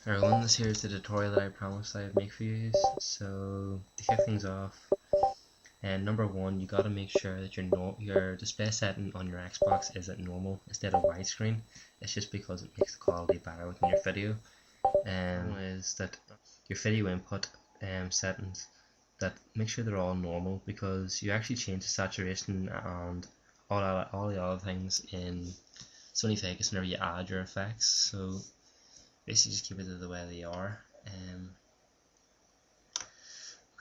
Everyone, this here is the tutorial that I promised I would make for you. So to kick things off, and number one, you got to make sure that your display setting on your Xbox is at normal instead of widescreen. It's just because it makes the quality better within your video. Is that your video input settings, that make sure they're all normal, because you actually change the saturation and all the other things in Sony Vegas whenever you add your effects. So basically just keep it the way they are.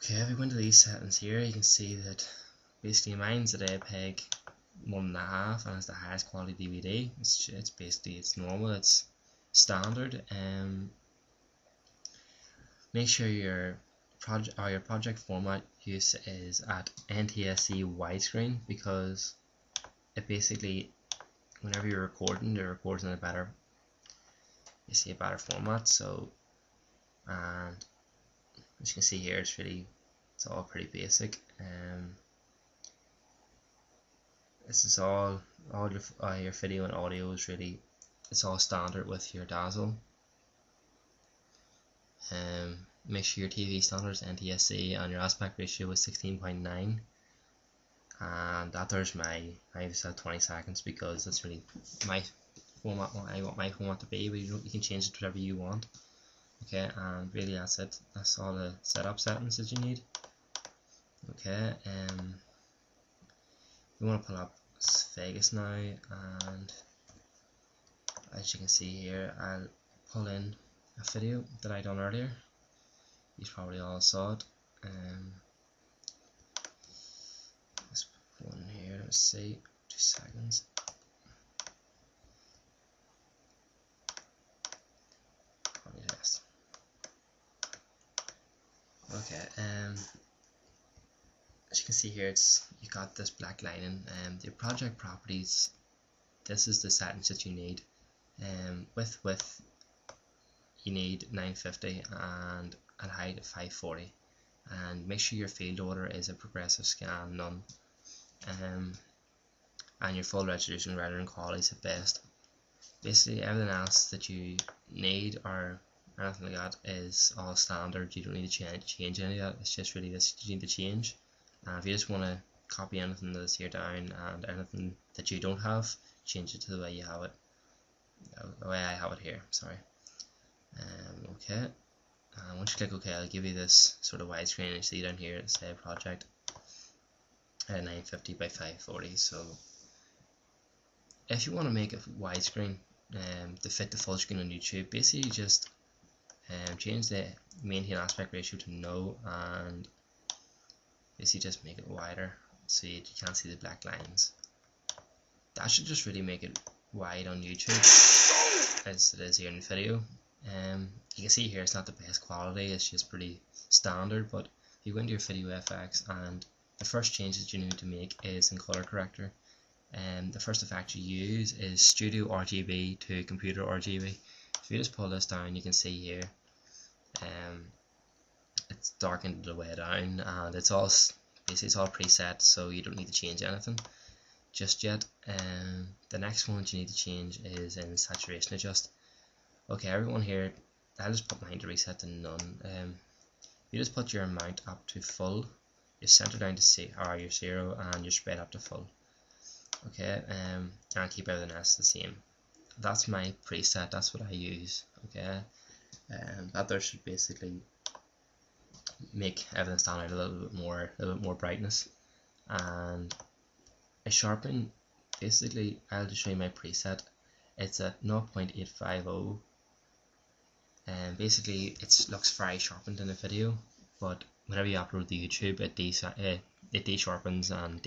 Okay, if we go into these settings here, you can see that basically mine's at APEG 1.5 and it's the highest quality DVD. It's basically, it's normal, it's standard. Make sure your project format use is at NTSC widescreen, because it basically, whenever you're recording, it records in a better format. So, and as you can see here, it's all pretty basic. This is all your video and audio is really, it's all standard with your Dazzle. Make sure your TV standard is NTSC and your aspect ratio is 16.9, and that there's I set 20 seconds because that's really my format. I want my format to be, but you can change it to whatever you want. Okay, and really that's it. That's all the setup settings that you need. Okay, we want to pull up Vegas now, and as you can see here, I'll pull in a video that I done earlier. You probably all saw it. This one here, let's see, 2 seconds. Probably this. Okay, as you can see here, you got this black lining. The project properties, this is the settings that you need. Width you need 950 and at height 540, and make sure your field order is a progressive scan, none, and your full resolution rendering quality is at best. Basically everything else that you need or anything like that is all standard. You don't need to change any of that. It's just really this you need to change. If you just want to copy anything that's here down, and anything that you don't have, change it to the way you have it, the way I have it here, sorry. Okay, once you click OK, I'll give you this sort of widescreen, and you see down here, say project at 950 by 540. So if you want to make it widescreen to fit the full screen on YouTube, basically just change the maintain aspect ratio to no, and basically just make it wider so you can't see the black lines. That should just really make it wide on YouTube as it is here in the video. You can see here it's not the best quality, it's just pretty standard, but you go into your video FX, and the first change that you need to make is in color corrector. The first effect you use is Studio RGB to Computer RGB. If you just pull this down, you can see here it's darkened the way down, and it's all basically it's all preset, so you don't need to change anything just yet. The next one that you need to change is in saturation adjust. Okay, everyone here, I'll just put mine to reset to none. You just put your amount up to full, your center down to your 0, and your spread up to full. Okay, and keep everything else the same. That's my preset, that's what I use. Okay, that there should basically make everything stand out a little bit more brightness. And a sharpen, basically I'll just show you my preset. It's at 0.850, and basically it looks very sharpened in the video, but whenever you upload to YouTube, it de-sharpens and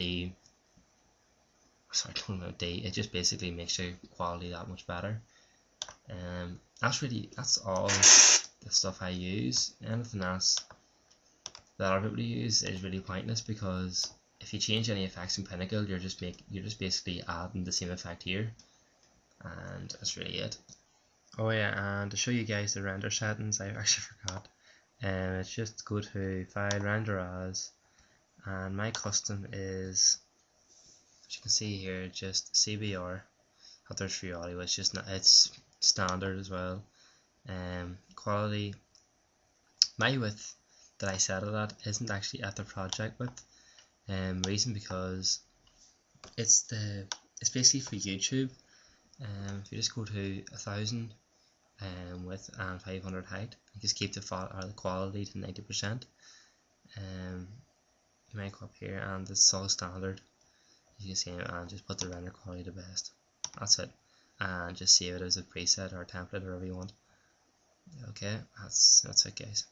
it just basically makes your quality that much better. That's all the stuff I use. Anything else that other people use is really pointless, because if you change any effects in Pinnacle, you're just basically adding the same effect here, and that's really it. Oh yeah, and to show you guys the render settings, I actually forgot. It's just go to File, Render As, and my custom is, as you can see here, just CBR. There's free audio. It's standard as well. Quality, my width that I set it at isn't actually at the project width. Reason because it's basically for YouTube. If you just go to 1000 width and 500 height, you just keep the quality to 90%. You might go up here and it's all standard, as you can see, and just put the render quality to best. That's it, and just save it as a preset or a template or whatever you want. Okay, that's it, guys.